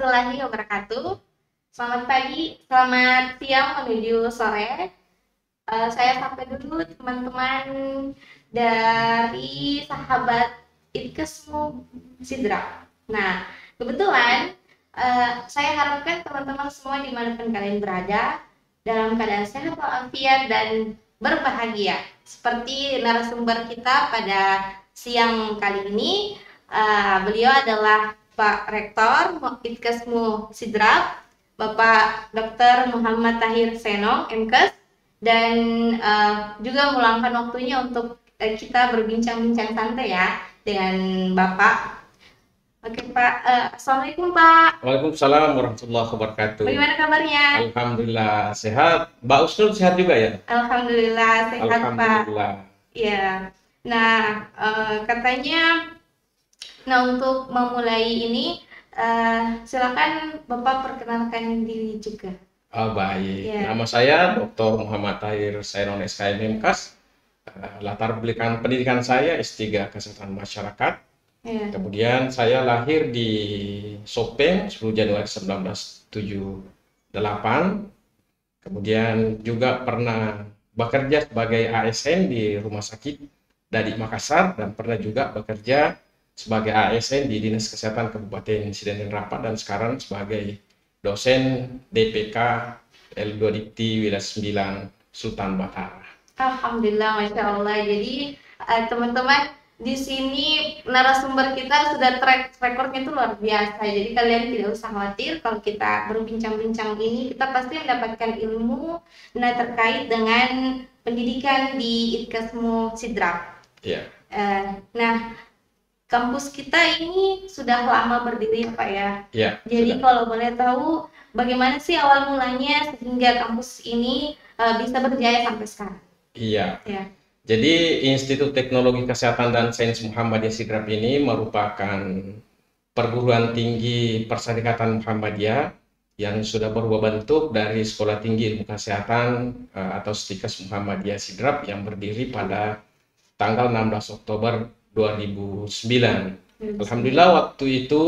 warahmatullahi wabarakatuh. Selamat pagi, selamat siang menuju sore. Saya sampai dulu teman-teman dari sahabat Itkesmu Sidra. Nah, kebetulan saya harapkan teman-teman semua dimanapun kalian berada dalam keadaan sehat walafiat dan berbahagia. Seperti narasumber kita pada siang kali ini, beliau adalah Pak Rektor Itkesmu Sidra, Bapak Dr. Muhammad Tahir Senong, MKes, dan juga meluangkan waktunya untuk kita berbincang-bincang santai ya dengan Bapak. Oke Pak, Assalamualaikum Pak. Waalaikumsalam warahmatullahi wabarakatuh. Bagaimana kabarnya? Alhamdulillah sehat. Mbak Usnul sehat juga ya? Alhamdulillah sehat Pak. Alhamdulillah. Ya. Nah, katanya, untuk memulai ini, silakan Bapak perkenalkan diri juga. Oh, baik. Ya. Nama saya Dr. Muhammad Tahir Senong SKM MKes. Latar belakang pendidikan saya S3 Kesehatan Masyarakat. Ya. Kemudian saya lahir di Sopeng 10 Januari 1978. Kemudian juga pernah bekerja sebagai ASN di Rumah Sakit Dadi Makassar dan pernah juga bekerja sebagai ASN di Dinas Kesehatan Kabupaten Sidrap Rapat dan sekarang sebagai dosen DPK L2 Dikti Wilayah 9 Sultan Batara. Alhamdulillah, Masya Allah. Jadi teman-teman, di sini narasumber kita sudah track recordnya itu luar biasa. Jadi kalian tidak usah khawatir kalau kita berbincang-bincang ini, kita pasti mendapatkan ilmu terkait dengan pendidikan di Itkesmu Sidra. Ya. Nah, kampus kita ini sudah lama berdiri ya Pak ya. Ya. Jadi Sudah. kalau boleh tahu bagaimana sih awal mulanya sehingga kampus ini bisa berjaya sampai sekarang? Iya. Ya. Jadi Institut Teknologi Kesehatan dan Sains Muhammadiyah Sidrap ini merupakan perguruan tinggi Perserikatan Muhammadiyah yang sudah berubah bentuk dari Sekolah Tinggi Ilmu Kesehatan atau STIKES Muhammadiyah Sidrap yang berdiri pada tanggal 16 Oktober 2009. Alhamdulillah waktu itu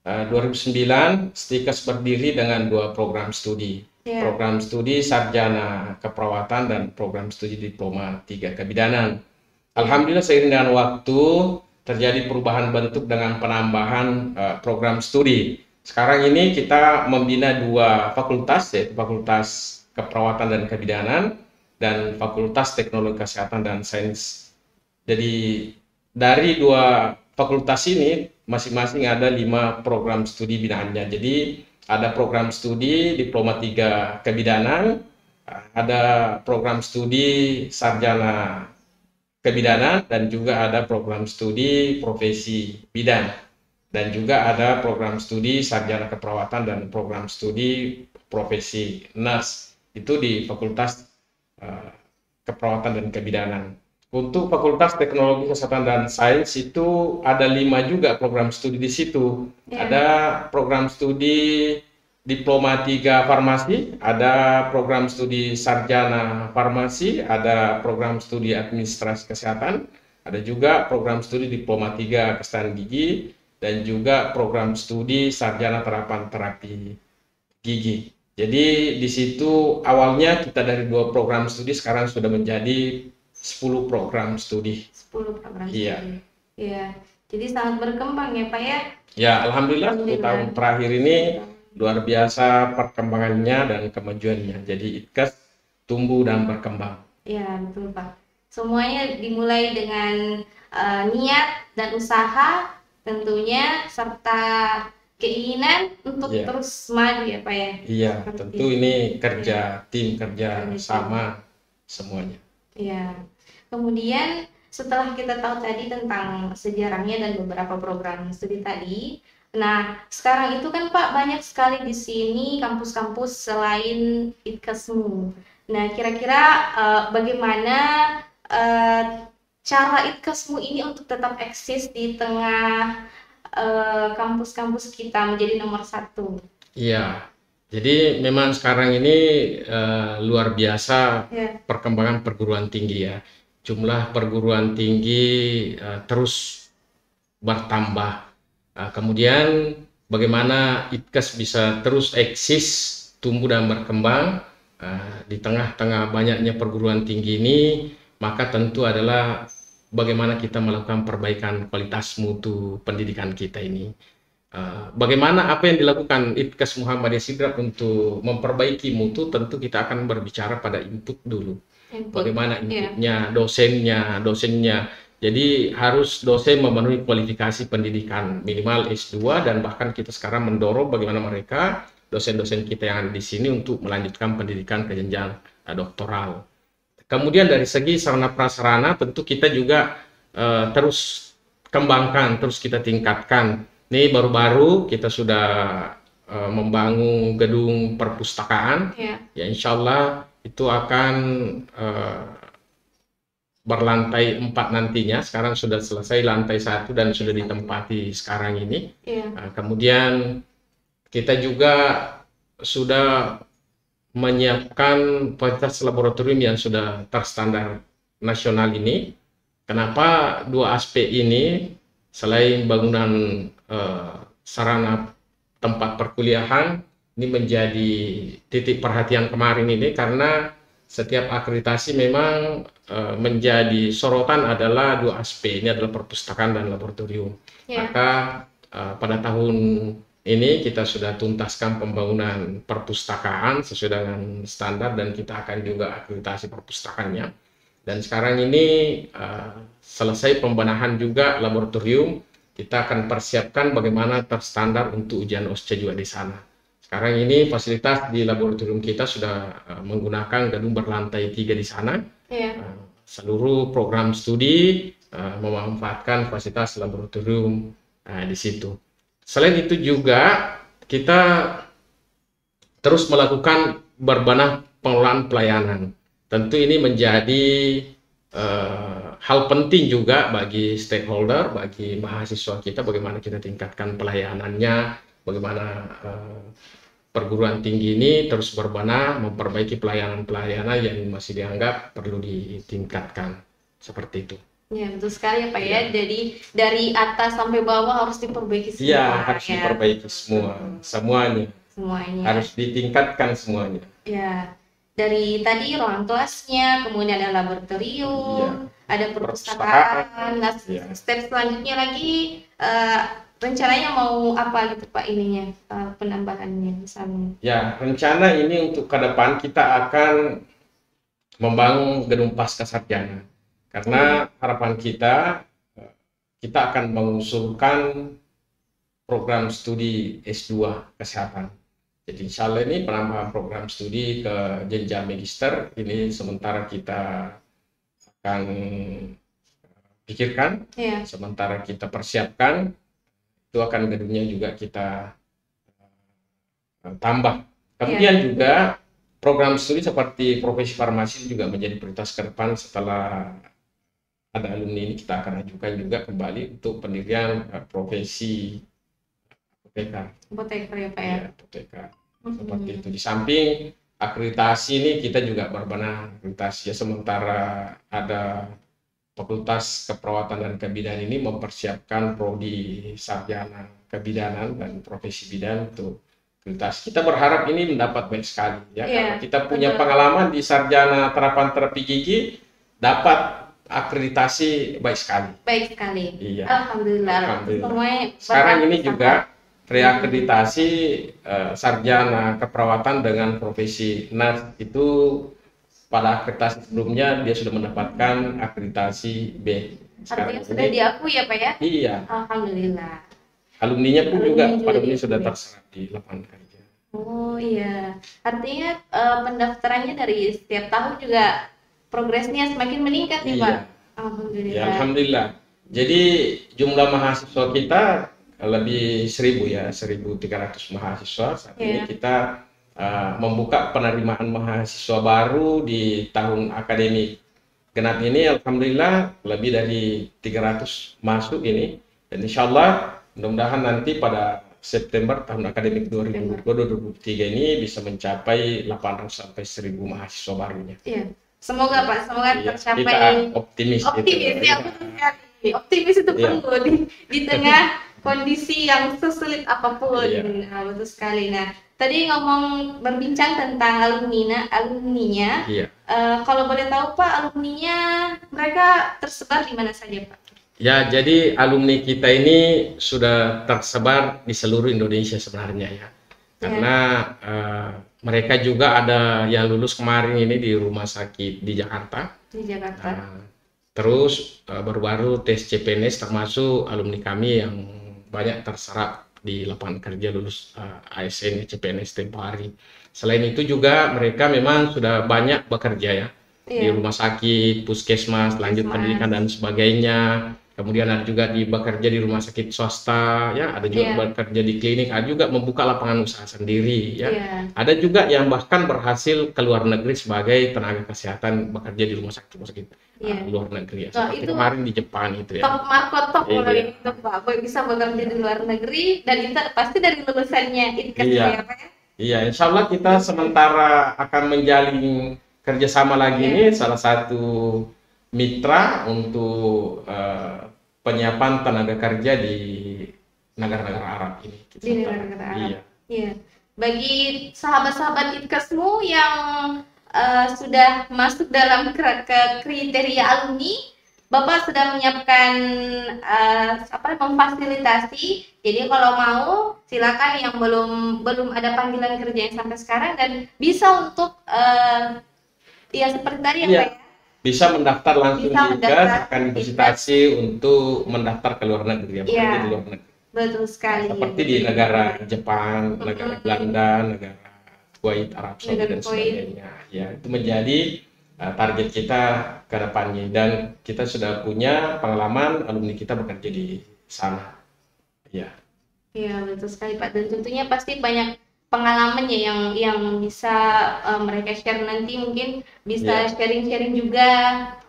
2009 STIKES berdiri dengan 2 program studi. Ya. Program studi sarjana keperawatan dan program studi diploma 3 kebidanan. Alhamdulillah seiring dengan waktu terjadi perubahan bentuk dengan penambahan program studi. Sekarang ini kita membina 2 fakultas, yaitu Fakultas Keperawatan dan Kebidanan dan Fakultas Teknologi Kesehatan dan Sains. Jadi dari 2 fakultas ini masing-masing ada 5 program studi binaannya. Jadi ada program studi diploma 3 kebidanan, ada program studi sarjana kebidanan, dan juga ada program studi profesi bidan, dan juga ada program studi sarjana keperawatan dan program studi profesi nurse. Itu di Fakultas Keperawatan dan Kebidanan. Untuk Fakultas Teknologi Kesehatan dan Sains itu ada 5 juga program studi di situ. Ya. Ada program studi diploma 3 farmasi, ada program studi sarjana farmasi, ada program studi administrasi kesehatan, ada juga program studi diploma 3 kesehatan gigi, dan juga program studi sarjana terapan terapi gigi. Jadi di situ awalnya kita dari 2 program studi sekarang sudah menjadi 10 program studi. 10 program Iya. studi. Iya. Jadi sangat berkembang ya Pak ya. Ya, alhamdulillah 10 tahun terakhir ini luar biasa perkembangannya dan kemajuannya. Jadi ITKES tumbuh dan berkembang. Iya, betul Pak. Semuanya dimulai dengan niat dan usaha tentunya, serta keinginan untuk Iya. terus maju ya Pak ya. Iya, Seperti tentu itu. ini kerja tim, kerja Kerja tim. sama semuanya. Iya. Kemudian setelah kita tahu tadi tentang sejarahnya dan beberapa program studi tadi, nah sekarang itu kan Pak banyak sekali di sini kampus-kampus selain Itkesmu. Nah kira-kira bagaimana cara Itkesmu ini untuk tetap eksis di tengah kampus-kampus kita menjadi nomor 1? Iya, jadi memang sekarang ini luar biasa Ya. perkembangan perguruan tinggi ya. Jumlah perguruan tinggi terus bertambah. Kemudian bagaimana IPKES bisa terus eksis, tumbuh dan berkembang di tengah-tengah banyaknya perguruan tinggi ini, maka tentu adalah bagaimana kita melakukan perbaikan kualitas mutu pendidikan kita ini. Bagaimana apa yang dilakukan IPKES Muhammadiyah Sidrap untuk memperbaiki mutu, tentu kita akan berbicara pada input dulu. Bagaimana inputnya, dosennya. Jadi harus dosen memenuhi kualifikasi pendidikan minimal S2, dan bahkan kita sekarang mendorong bagaimana mereka, dosen-dosen kita yang ada di sini, untuk melanjutkan pendidikan ke jenjang doktoral. Kemudian dari segi sarana prasarana tentu kita juga terus kembangkan, terus kita tingkatkan. Ini baru-baru kita sudah membangun gedung perpustakaan, ya insya Allah itu akan berlantai 4 nantinya. Sekarang sudah selesai lantai 1 dan sudah ditempati sekarang ini. Kemudian kita juga sudah menyiapkan fasilitas laboratorium yang sudah terstandar nasional ini. Kenapa dua aspek ini, selain bangunan sarana tempat perkuliahan, ini menjadi titik perhatian kemarin ini, karena setiap akreditasi memang menjadi sorotan adalah dua aspek ini, adalah perpustakaan dan laboratorium. Maka pada tahun ini kita sudah tuntaskan pembangunan perpustakaan sesuai dengan standar, dan kita akan juga akreditasi perpustakaannya. Dan sekarang ini selesai pembenahan juga laboratorium, kita akan persiapkan bagaimana terstandar untuk ujian OSCE juga di sana. Sekarang ini fasilitas di laboratorium kita sudah menggunakan gedung berlantai 3 di sana. Seluruh program studi memanfaatkan fasilitas laboratorium di situ. Selain itu juga kita terus melakukan berbenah pengelolaan pelayanan. Tentu ini menjadi hal penting juga bagi stakeholder, bagi mahasiswa kita, bagaimana kita tingkatkan pelayanannya, bagaimana perguruan tinggi ini terus berbenah, memperbaiki pelayanan-pelayanan yang masih dianggap perlu ditingkatkan, seperti itu. Ya, betul sekali ya Pak ya. Jadi dari atas sampai bawah harus diperbaiki semua. Iya, harus diperbaiki semuanya. Harus ditingkatkan semuanya. Ya, dari tadi ruang kelasnya, kemudian ada laboratorium, ada perpustakaan. Nah, step selanjutnya lagi rencananya mau apa gitu Pak ininya, penambahannya misalnya? Ya, rencana ini untuk ke depan kita akan membangun gedung pasca sarjana. Karena harapan kita akan mengusulkan program studi S2 kesehatan. Jadi insya Allah ini penambahan program studi ke jenjang magister ini sementara kita akan pikirkan, sementara kita persiapkan, itu akan gedungnya juga kita tambah. Kemudian juga program studi seperti profesi farmasi juga menjadi prioritas ke depan. Setelah ada alumni ini, kita akan ajukan juga kembali untuk pendirian profesi apoteker ya Pak ya? Apoteker. Seperti itu. Di samping akreditasi ini kita juga berbenah akreditasi ya, sementara ada Fakultas Keperawatan dan Kebidanan ini mempersiapkan prodi sarjana kebidanan dan profesi bidan untuk akreditasi. Kita berharap ini mendapat baik sekali ya, karena kita punya pengalaman di sarjana terapan terapi gigi, dapat akreditasi baik sekali. Baik sekali. Iya. Alhamdulillah. Sekarang ini juga reakreditasi sarjana keperawatan dengan profesi nurse itu pada akreditasi sebelumnya dia sudah mendapatkan akreditasi B. Sekarang artinya sudah diakui ya Pak ya? Iya. Alhamdulillah. Alumninya pun juga pada ini sudah terserap di lapangan kerja. Oh iya. Artinya pendaftarannya dari setiap tahun juga progresnya semakin meningkat nih Pak? Alhamdulillah. Ya, alhamdulillah. Jadi jumlah mahasiswa kita lebih 1.300 mahasiswa. Saat ini kita membuka penerimaan mahasiswa baru di tahun akademik genap ini. Alhamdulillah lebih dari 300 masuk ini. Dan insya Allah mudah-mudahan nanti pada September tahun akademik 2022-2023 ini bisa mencapai 800 sampai 1.000 mahasiswa barunya. Iya. Semoga Pak, semoga tercapai. Kita optimis ya, betul sekali. Optimis itu perlu di tengah kondisi yang sesulit apapun. Iya. Nah, betul sekali. Nah, tadi ngomong berbincang tentang alumninya. Iya. Kalau boleh tahu Pak, alumninya mereka tersebar di mana saja Pak? Ya, jadi alumni kita ini sudah tersebar di seluruh Indonesia sebenarnya ya. Karena mereka juga ada yang lulus kemarin ini di rumah sakit di Jakarta. Di Jakarta. Terus baru-baru tes CPNS termasuk alumni kami yang banyak terserap di lapangan kerja lulus ASN CPNS tempo hari. Selain itu juga mereka memang sudah banyak bekerja ya di rumah sakit, puskesmas, lanjut pendidikan dan sebagainya. Kemudian ada juga bekerja di rumah sakit swasta, ya, ada juga bekerja di klinik, ada juga membuka lapangan usaha sendiri, ya. Ada juga yang bahkan berhasil ke luar negeri sebagai tenaga kesehatan bekerja di rumah sakit luar negeri, ya. Seperti itu kemarin di Jepang itu ya. Top markotop itu Pak, bisa bekerja di luar negeri dan itu pasti dari lulusannya ITKAS ya Pak ya? Iya, insya Allah kita sementara akan menjalin kerjasama lagi ini salah satu mitra untuk penyiapan tenaga kerja di negara-negara Arab ini. Di negara-negara Arab. Iya. Bagi sahabat-sahabat ITKASmu yang sudah masuk dalam kriteria alumni, Bapak sudah menyiapkan memfasilitasi. Jadi kalau mau silakan yang belum ada panggilan kerja yang sampai sekarang dan bisa untuk ya seperti tadi ya Pak ya. Bisa mendaftar langsung di ITKAS, akan difasilitasi untuk mendaftar ke luar negeri, bekerja di luar negeri. Betul sekali. Seperti di negara Jepang, negara Belanda, negara Kuwait, Arab Saudi dan sebagainya. Ya, itu menjadi target kita ke depannya dan kita sudah punya pengalaman alumni kita bekerja di sana. Ya. Iya, betul sekali Pak. Dan tentunya pasti banyak pengalaman ya yang bisa mereka share nanti, mungkin bisa sharing-sharing juga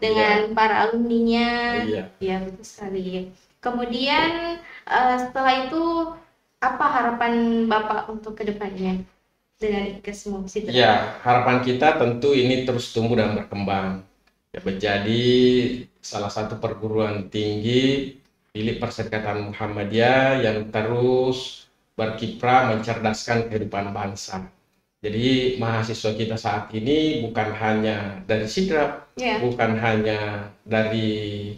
dengan para alumninya. Iya, betul sekali. Kemudian setelah itu apa harapan Bapak untuk kedepannya dengan ITKASmu? Ya, harapan kita tentu ini terus tumbuh dan berkembang. Ya, menjadi salah satu perguruan tinggi milik Perserikatan Muhammadiyah yang terus berkiprah mencerdaskan kehidupan bangsa. Jadi mahasiswa kita saat ini bukan hanya dari Sidrap, bukan hanya dari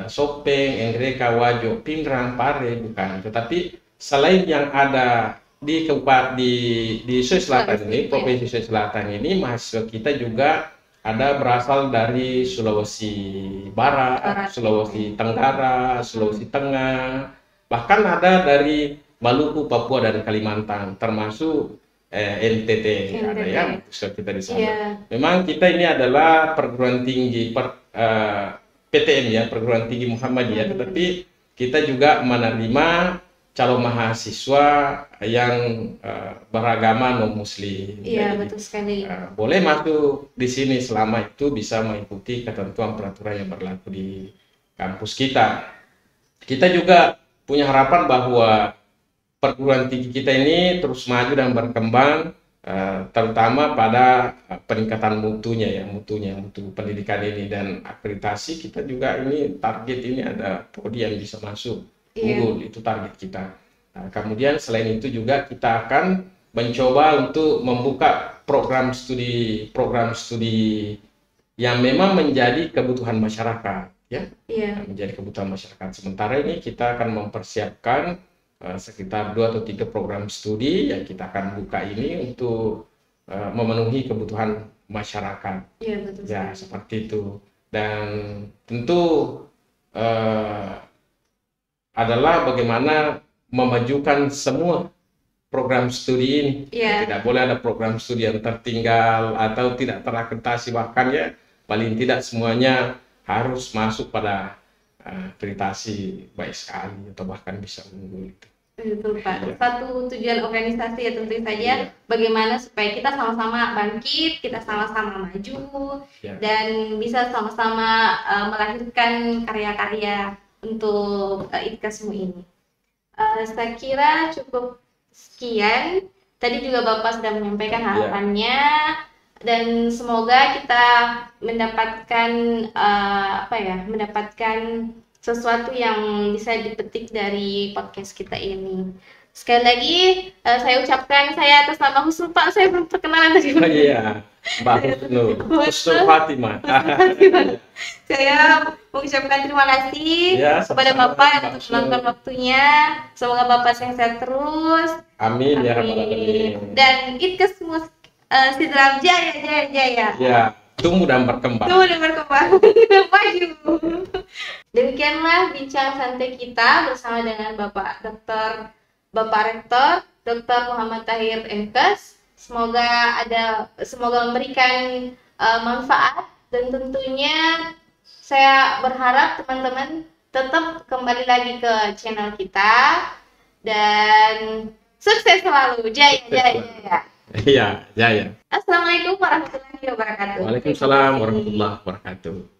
Sopeng, Engreka, Wajo, Pindrang, Pare, bukan. Tetapi selain yang ada di Sulawesi Selatan ini, Provinsi Sulawesi Selatan ini, mahasiswa kita juga ada berasal dari Sulawesi Barat, Sulawesi Tenggara, Sulawesi Tengah, bahkan ada dari Maluku, Papua, dan Kalimantan, termasuk NTT ada ya, kita di sana. Memang kita ini adalah perguruan tinggi PTM ya, perguruan tinggi Muhammadiyah, tetapi kita juga menerima calon mahasiswa yang beragama non-muslim. Iya, betul sekali. Boleh masuk di sini selama itu bisa mengikuti ketentuan peraturan yang berlaku di kampus kita. Kita juga punya harapan bahwa perguruan tinggi kita ini terus maju dan berkembang, terutama pada peningkatan mutu pendidikan ini dan akreditasi. Kita juga ini target ini ada prodi yang bisa masuk unggul, itu target kita. Nah, kemudian selain itu juga kita akan mencoba untuk membuka program studi yang memang menjadi kebutuhan masyarakat, ya, menjadi kebutuhan masyarakat. Sementara ini kita akan mempersiapkan sekitar 2 atau 3 program studi yang kita akan buka ini untuk memenuhi kebutuhan masyarakat. Iya, betul. Ya, seperti itu. Dan tentu adalah bagaimana memajukan semua program studi ini. Tidak boleh ada program studi yang tertinggal atau tidak terakreditasi, bahkan ya paling tidak semuanya harus masuk pada akreditasi baik sekali atau bahkan bisa unggul. Betul Pak. Satu tujuan organisasi ya tentu saja bagaimana supaya kita sama-sama bangkit, kita sama-sama maju dan bisa sama-sama melahirkan karya-karya untuk ITKASmu ini. Saya kira cukup sekian. Tadi juga Bapak sudah menyampaikan harapannya dan semoga kita mendapatkan mendapatkan sesuatu yang bisa dipetik dari podcast kita ini. Sekali lagi saya ucapkan saya atas nama Husnul, Pak, saya belum perkenalan tadi. Oh, iya, Mbak Husnul Fatimah. Saya mengucapkan terima kasih Ya, kepada sama-sama, Bapak Mbak untuk Husnul. meluangkan waktunya. Semoga Bapak sehat terus. Amin ya rabbal Amin. alamin. Dan Itkes semua Sidram jaya. Ya, tumbuh dan berkembang. Tuh udah berkembang. Maju. Demikianlah bincang santai kita bersama dengan Bapak Rektor Dr. Muhammad Tahir Mkes. Semoga memberikan manfaat, dan tentunya saya berharap teman-teman tetap kembali lagi ke channel kita dan sukses selalu. Jaya. Iya, jaya. Assalamualaikum warahmatullahi wabarakatuh. Waalaikumsalam warahmatullahi wabarakatuh.